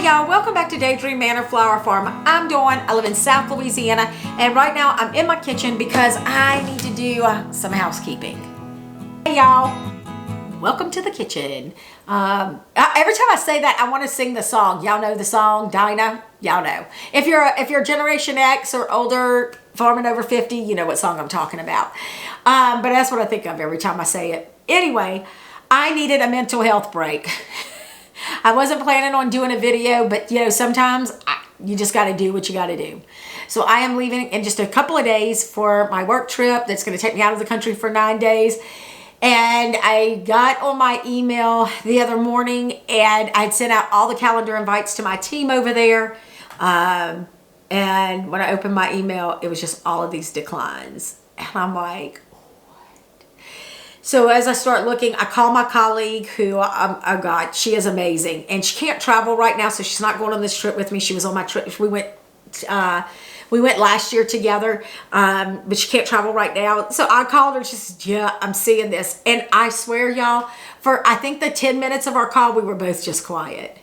Y'all, welcome back to Daydream Manor Flower Farm. I'm Dawn. I live in South Louisiana, and right now I'm in my kitchen because I need to do some housekeeping. Hey y'all, welcome to the kitchen. Every time I say that, I want to sing the song. Y'all know the song, Dinah? Y'all know. If you're Generation X or older, farming over 50, you know what song I'm talking about. But that's what I think of every time I say it. Anyway, I needed a mental health break. I wasn't planning on doing a video, but you know, sometimes you just got to do what you got to do. So I am leaving in just a couple of days for my work trip that's going to take me out of the country for 9 days. And I got on my email the other morning and I'd sent out all the calendar invites to my team over there. And when I opened my email, it was just all of these declines. And I'm like, so as I start looking, I call my colleague who I got. She is amazing. And she can't travel right now, so she's not going on this trip with me. She was on my trip. We went last year together, but she can't travel right now. So I called her. She said, yeah, I'm seeing this. And I swear, y'all, for I think the 10 minutes of our call, we were both just quiet.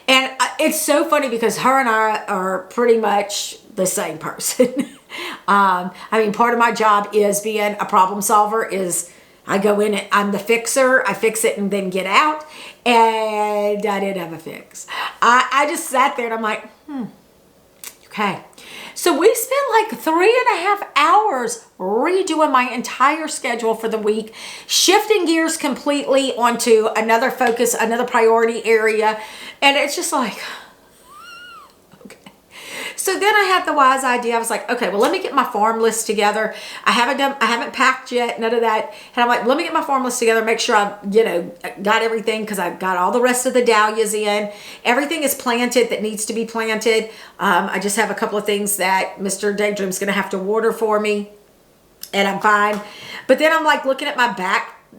And it's so funny because her and I are pretty much the same person. I mean, part of my job is being a problem solver is I go in and I'm the fixer. I fix it and then get out. And I didn't have a fix. I just sat there and I'm like, okay. So we spent like 3.5 hours redoing my entire schedule for the week, shifting gears completely onto another focus, another priority area. And it's just like, okay. So then I had the wise idea. I was like, okay, well, let me get my farm list together. I haven't packed yet, none of that. And I'm like, let me get my farm list together, make sure I, got everything because I've got all the rest of the dahlias in. Everything is planted that needs to be planted. I just have a couple of things that Mr. Daydream's going to have to water for me, and I'm fine. But then I'm like looking at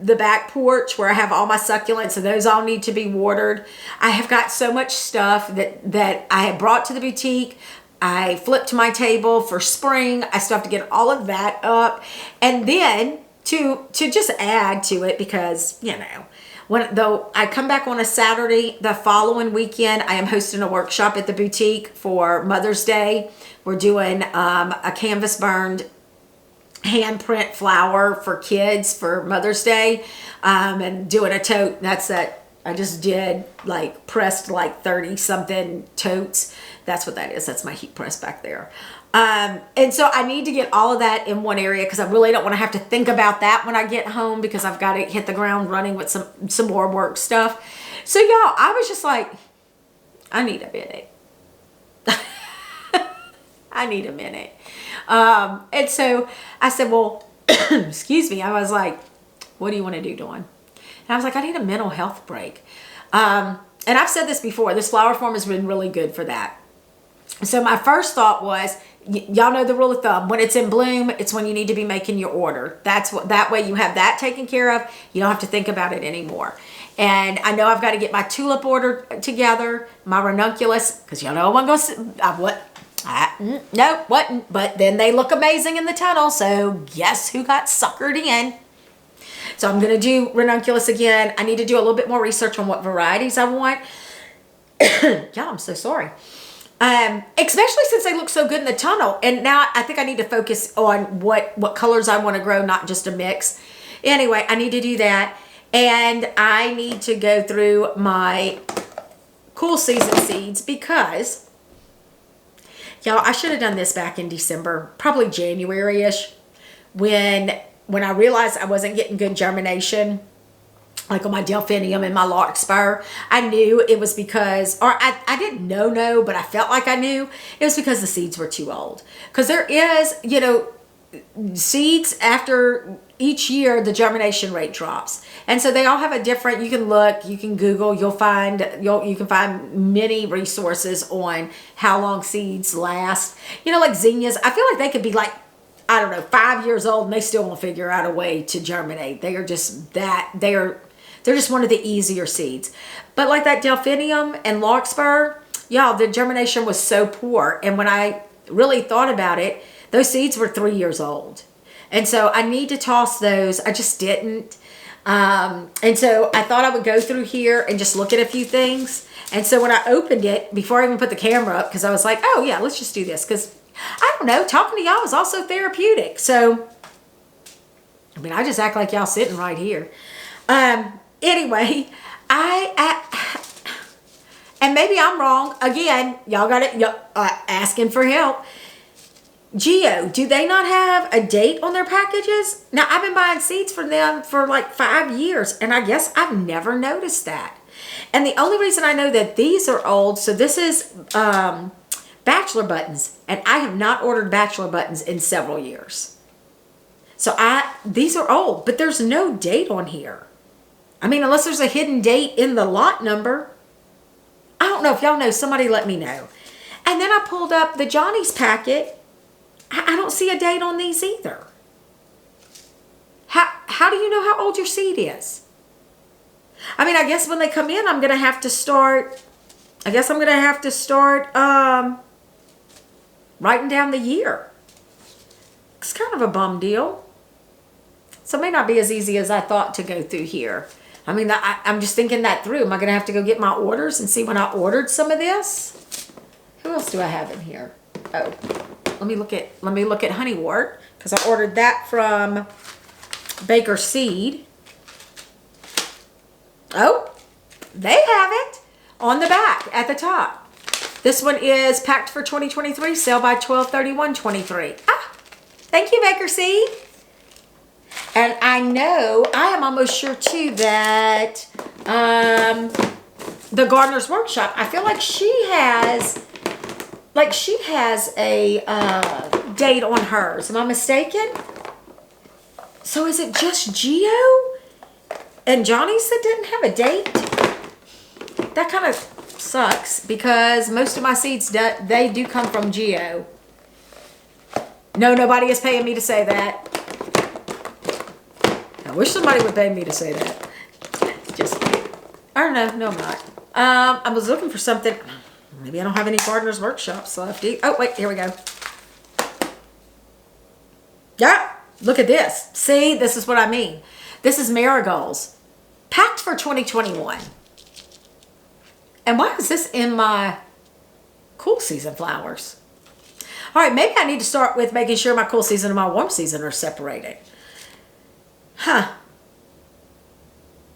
the back porch where I have all my succulents, and those all need to be watered. I have got so much stuff that I had brought to the boutique. I flipped to my table for spring. I still have to get all of that up. And then to just add to it, because, though I come back on a Saturday, the following weekend, I am hosting a workshop at the boutique for Mother's Day. We're doing a canvas burned handprint flower for kids for Mother's Day, and doing a tote. That's that. I just did pressed 30 something totes. That's what that is. That's my heat press back there. And so I need to get all of that in one area because I really don't want to have to think about that when I get home because I've got to hit the ground running with some more work stuff. So y'all, I was just like, I need a minute. I need a minute. And so I said, well, excuse me. I was like, what do you want to do, Dawn? And I was like, I need a mental health break. And I've said this before, this flower farm has been really good for that. So my first thought was, y'all know the rule of thumb, when it's in bloom, it's when you need to be making your order. That way you have that taken care of. You don't have to think about it anymore. And I know I've got to get my tulip order together, my ranunculus, because y'all know I wasn't going to, no, wasn't. But then they look amazing in the tunnel. So guess who got suckered in? So I'm going to do ranunculus again. I need to do a little bit more research on what varieties I want. Y'all, I'm so sorry. Especially since they look so good in the tunnel. And now I think I need to focus on what colors I want to grow, not just a mix. Anyway, I need to do that. And I need to go through my cool season seeds because, y'all, I should have done this back in December, probably January-ish, when I realized I wasn't getting good germination, like on my delphinium and my larkspur. I knew it was because, or I didn't know, but I felt like I knew it was because the seeds were too old. Because there is, seeds after each year, the germination rate drops. And so they all have a different, you can look, you can Google, you can find many resources on how long seeds last. Like zinnias, I feel like they could be 5 years old and they still won't figure out a way to germinate. They are just they're just one of the easier seeds. But like that delphinium and larkspur, y'all, the germination was so poor. And when I really thought about it, those seeds were 3 years old. And so I need to toss those. I just didn't. And so I thought I would go through here and just look at a few things. And so when I opened it, before I even put the camera up, because I was like, oh yeah, let's just do this. Because I don't know, talking to y'all is also therapeutic. So, I mean, I just act like y'all sitting right here. Anyway, and maybe I'm wrong. Again, y'all got it, asking for help. Geo, do they not have a date on their packages? Now, I've been buying seeds from them for like 5 years, and I guess I've never noticed that. And the only reason I know that these are old, so this is bachelor buttons, and I have not ordered bachelor buttons in several years. So these are old, but there's no date on here. I mean, unless there's a hidden date in the lot number. I don't know if y'all know, somebody let me know. And then I pulled up the Johnny's packet. I don't see a date on these either. How do you know how old your seed is? I mean, I guess when they come in, I'm going to have to start, writing down the year. It's kind of a bum deal. So it may not be as easy as I thought to go through here. I mean, I'm just thinking that through. Am I going to have to go get my orders and see when I ordered some of this? Who else do I have in here? Oh, let me look at Honeywort, because I ordered that from Baker Seed. Oh, they have it on the back at the top. This one is packed for 2023, sale by 12/31/23. Ah, thank you, Baker Seed. And I know, I am almost sure too that the Gardener's Workshop, I feel like she has a date on hers. Am I mistaken? So is it just Geo and Johnny's that didn't have a date? That kind of sucks, because most of my seeds, they do come from Geo. No, nobody is paying me to say that. I wish somebody would pay me to say that. Just kidding. I don't know. No, I'm not. I was looking for something. Maybe I don't have any Gardener's Workshops left. Oh, wait. Here we go. Yeah. Look at this. See, this is what I mean. This is marigolds. Packed for 2021. And why is this in my cool season flowers? All right, maybe I need to start with making sure my cool season and my warm season are separated. Huh.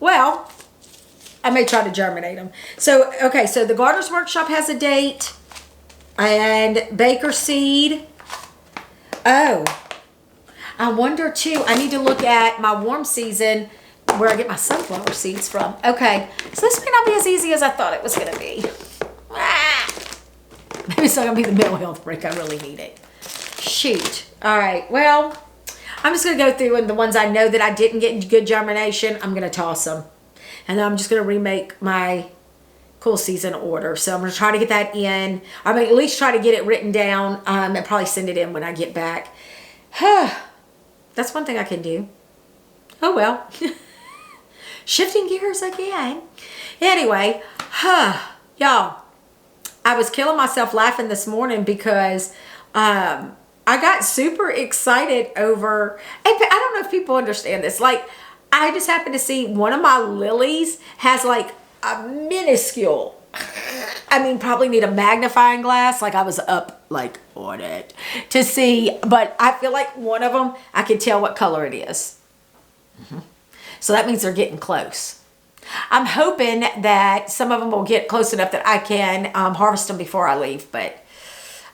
Well, I may try to germinate them. So, okay, so the Gardener's Workshop has a date. And Baker Seed. Oh. I wonder too, I need to look at my warm season where I get my sunflower seeds from. Okay, so this may not be as easy as I thought it was going to be. Maybe it's not going to be the mental health break. I really need it. Shoot. All right, well, I'm just going to go through, and the ones I know that I didn't get good germination, I'm going to toss them. And then I'm just going to remake my cool season order. So I'm going to try to get that in. I mean, at least try to get it written down and probably send it in when I get back. That's one thing I can do. Oh, well. Shifting gears again. Anyway, y'all, I was killing myself laughing this morning because I got super excited over, and I don't know if people understand this. Like, I just happened to see one of my lilies has like a minuscule, I mean, probably need a magnifying glass. Like, I was up like on it to see, but I feel like one of them, I can tell what color it is. So that means they're getting close. I'm hoping that some of them will get close enough that I can harvest them before I leave, but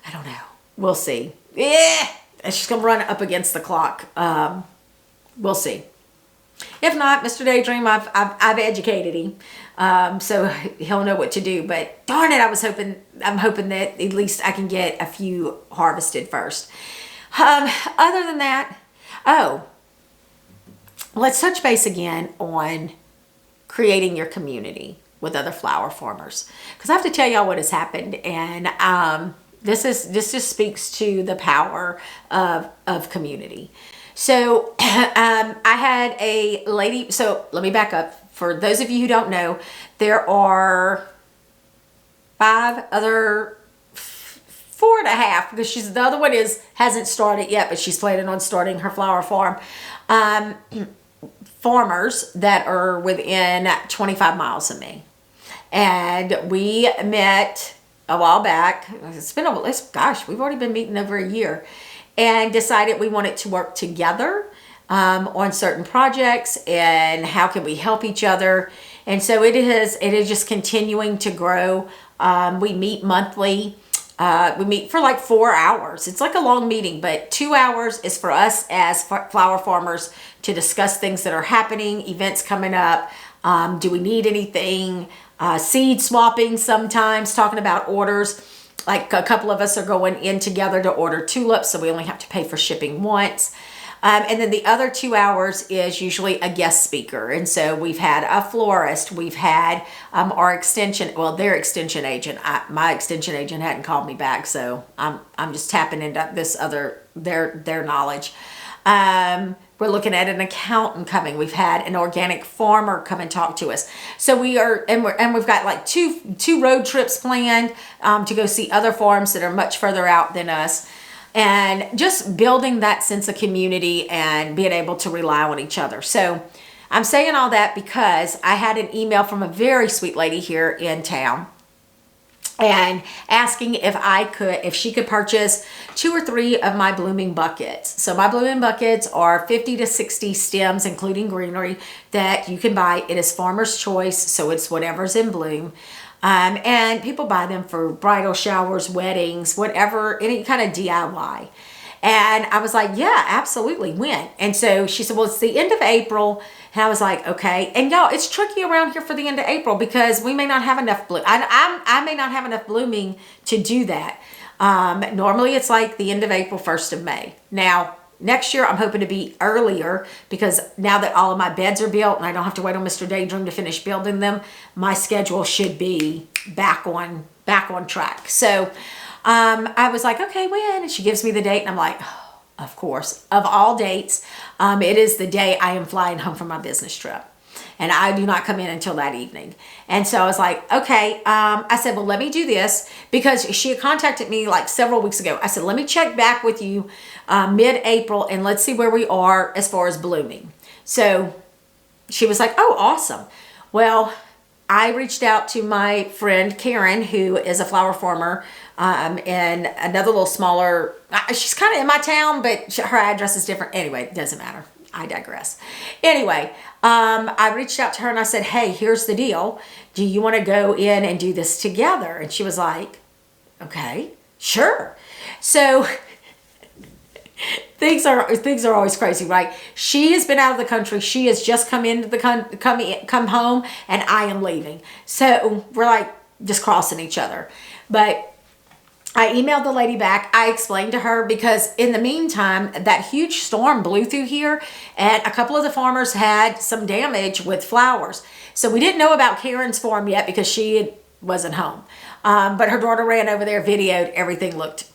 I don't know. We'll see. Yeah, it's just gonna run up against the clock. We'll see. If not, Mr. Daydream, I've educated him, so he'll know what to do. But darn it, I'm hoping that at least I can get a few harvested first. Other than that, let's touch base again on creating your community with other flower farmers, because I have to tell y'all what has happened, and this just speaks to the power of community. So I had a lady, so let me back up. For those of you who don't know, there are 4.5, because the other one hasn't started yet, but she's planning on starting her flower farm. farmers that are within 25 miles of me. And we met a while back. Gosh, we've already been meeting over a year, and decided we wanted to work together on certain projects and how can we help each other. And so it is just continuing to grow. We meet monthly. We meet for like 4 hours. It's like a long meeting, but 2 hours is for us as flower farmers to discuss things that are happening, events coming up. Do we need anything? Seed swapping sometimes, talking about orders. Like a couple of us are going in together to order tulips, so we only have to pay for shipping once. And then the other 2 hours is usually a guest speaker. And so we've had a florist, we've had their extension agent. My extension agent hadn't called me back, so I'm just tapping into their knowledge. We're looking at an accountant coming. We've had an organic farmer come and talk to us. So we've got like two road trips planned to go see other farms that are much further out than us. And just building that sense of community and being able to rely on each other. So I'm saying all that because I had an email from a very sweet lady here in town and asking if she could purchase 2 or 3 of my blooming buckets. So my blooming buckets are 50 to 60 stems, including greenery, that you can buy. It is farmer's choice, so it's whatever's in bloom. And people buy them for bridal showers, weddings, whatever, any kind of DIY. And I was like, yeah, absolutely, when? And so she said, well, it's the end of April. And I was like, okay. And y'all, it's tricky around here for the end of April because we may not have enough bloom. I may not have enough blooming to do that. Normally it's like the end of April, 1st of May. Now, next year I'm hoping to be earlier because now that all of my beds are built and I don't have to wait on Mr. Daydream to finish building them, my schedule should be back on track. So I was like, okay, when? And she gives me the date and I'm like, oh, of course, of all dates, it is the day I am flying home from my business trip. And I do not come in until that evening. And so I was like, okay. I said, well, let me do this because she had contacted me like several weeks ago. I said, let me check back with you mid-April and let's see where we are as far as blooming. So she was like, oh, awesome. Well, I reached out to my friend Karen, who is a flower farmer in another little smaller, she's kind of in my town, but her address is different. Anyway, it doesn't matter. I digress. Anyway, I reached out to her and I said, hey, here's the deal. Do you want to go in and do this together? And she was like, okay, sure. So things are always crazy, right? She has been out of the country. She has just come home, and I am leaving. So we're like just crossing each other. But I emailed the lady back. I explained to her because in the meantime, that huge storm blew through here and a couple of the farmers had some damage with flowers. So we didn't know about Karen's farm yet because she wasn't home. But her daughter ran over there, videoed, everything looked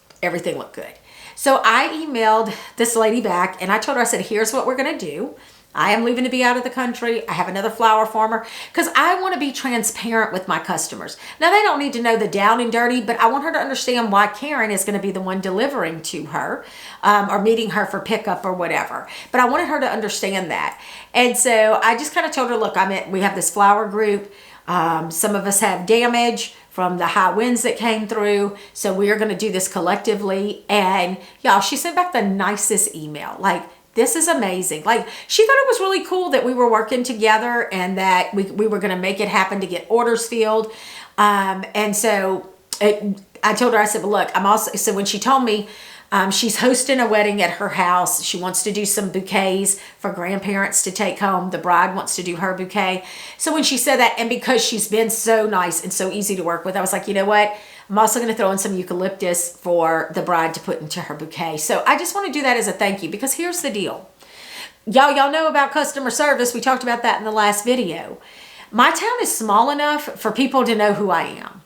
good. So I emailed this lady back and I told her, I said, here's what we're going to do. I am leaving to be out of the country. I have another flower farmer because I want to be transparent with my customers. Now, they don't need to know the down and dirty, but I want her to understand why Karen is going to be the one delivering to her or meeting her for pickup or whatever. But I wanted her to understand that. And so I just kind of told her, look, we have this flower group. Some of us have damage from the high winds that came through. So we are going to do this collectively. And y'all, she sent back the nicest email. Like, this is amazing. Like, she thought it was really cool that we were working together and that we were going to make it happen to get orders filled. And so I told her, I said, well, look, so when she told me she's hosting a wedding at her house, she wants to do some bouquets for grandparents to take home. The bride wants to do her bouquet. So when she said that, and because she's been so nice and so easy to work with, I was like, you know what? I'm also going to throw in some eucalyptus for the bride to put into her bouquet. So I just want to do that as a thank you because here's the deal. Y'all know about customer service. We talked about that in the last video. My town is small enough for people to know who I am.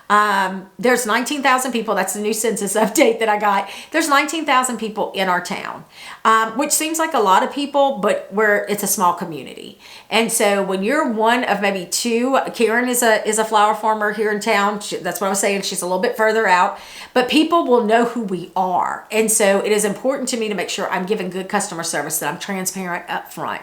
There's 19,000 people. That's the new census update that I got. There's 19,000 people in our town, which seems like a lot of people, but it's a small community. And so when you're one of maybe two, Karen is a flower farmer here in town. That's what I was saying. She's a little bit further out, but people will know who we are. And so it is important to me to make sure I'm giving good customer service, that I'm transparent up front.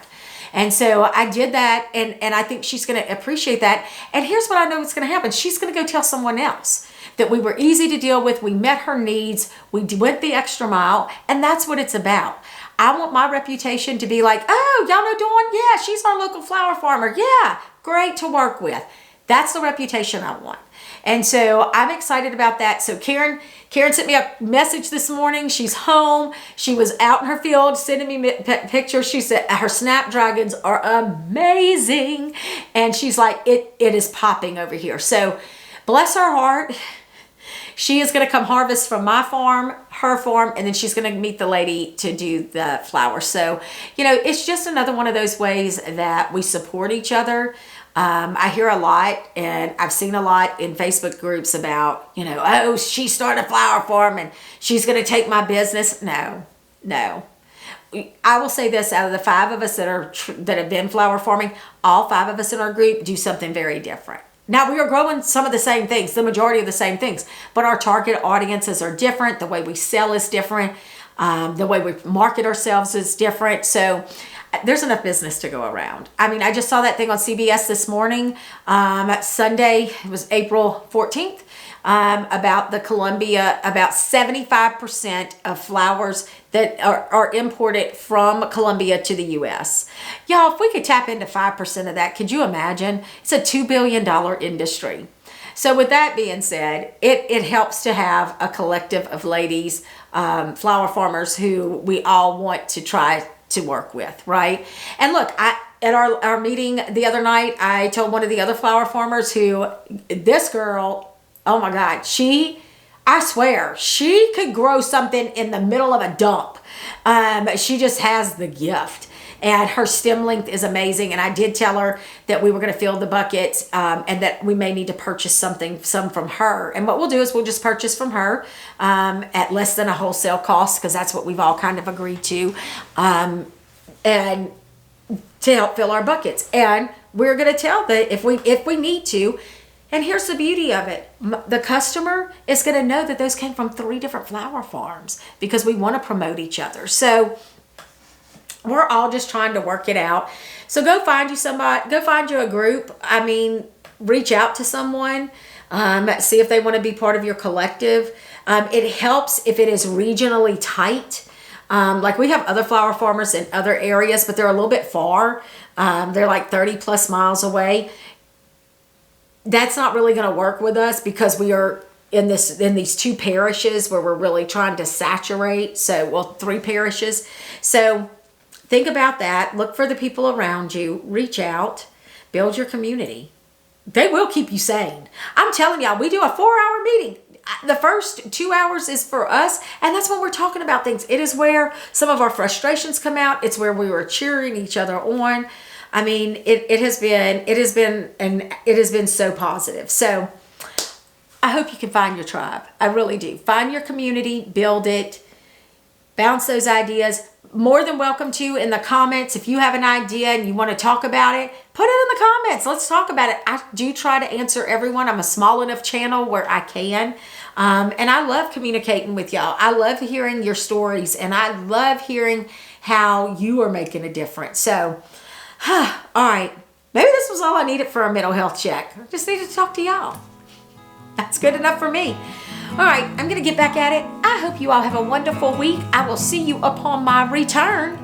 And so I did that, and I think she's going to appreciate that. And here's what I know is going to happen. She's going to go tell someone else that we were easy to deal with. We met her needs. We went the extra mile, and that's what it's about. I want my reputation to be like, oh, y'all know Dawn? Yeah, she's our local flower farmer. Yeah, great to work with. That's the reputation I want. And so I'm excited about that. So Karen sent me a message this morning. She's home. She was out in her field sending me pictures. She said her snapdragons are amazing. And she's like, it is popping over here. So bless her heart. She is going to come harvest from my farm, her farm, and then she's going to meet the lady to do the flowers. So, it's just another one of those ways that we support each other. I hear a lot, and I've seen a lot in Facebook groups about, oh, she started a flower farm and she's going to take my business. No. I will say this, out of the 5 of us that have been flower farming, all 5 of us in our group do something very different. Now, we are growing some of the same things, the majority of the same things, but our target audiences are different. The way we sell is different. The way we market ourselves is different. So there's enough business to go around. I mean, I just saw that thing on CBS this morning, Sunday, it was April 14th, about the Colombia, about 75% of flowers that are imported from Colombia to the U.S. Y'all, if we could tap into 5% of that, could you imagine? It's a $2 billion industry. So with that being said, it helps to have a collective of ladies, flower farmers who we all want to try to work with, right? And look, at our meeting the other night, I told one of the other flower farmers this girl, oh my God, I swear, she could grow something in the middle of a dump. She just has the gift. And her stem length is amazing. And I did tell her that we were going to fill the buckets and that we may need to purchase some from her. And what we'll do is we'll just purchase from her at less than a wholesale cost, because that's what we've all kind of agreed to, and to help fill our buckets. And we're going to tell that if we need to. And here's the beauty of it. The customer is going to know that those came from 3 different flower farms, because we want to promote each other. So we're all just trying to work it out. So go find you somebody, go find you a group. I mean, reach out to someone, see if they want to be part of your collective. It helps if it is regionally tight. Like we have other flower farmers in other areas, but they're a little bit far. They're like 30 plus miles away. That's not really going to work with us, because we are in these 2 parishes where we're really trying to saturate. So, well, 3 parishes. So think about that. Look for the people around you. Reach out. Build your community. They will keep you sane. I'm telling y'all, we do a 4-hour meeting. The first 2 hours is for us, and that's when we're talking about things. It is where some of our frustrations come out. It's where we were cheering each other on. I mean, it has been so positive. So I hope you can find your tribe. I really do. Find your community, build it, bounce those ideas. More than welcome to in the comments. If you have an idea and you want to talk about it, put it in the comments. Let's talk about it. I do try to answer everyone. I'm a small enough channel where I can. And I love communicating with y'all. I love hearing your stories, and I love hearing how you are making a difference. So, all right. Maybe this was all I needed for a mental health check. I just needed to talk to y'all. That's good enough for me. All right, I'm going to get back at it. I hope you all have a wonderful week. I will see you upon my return.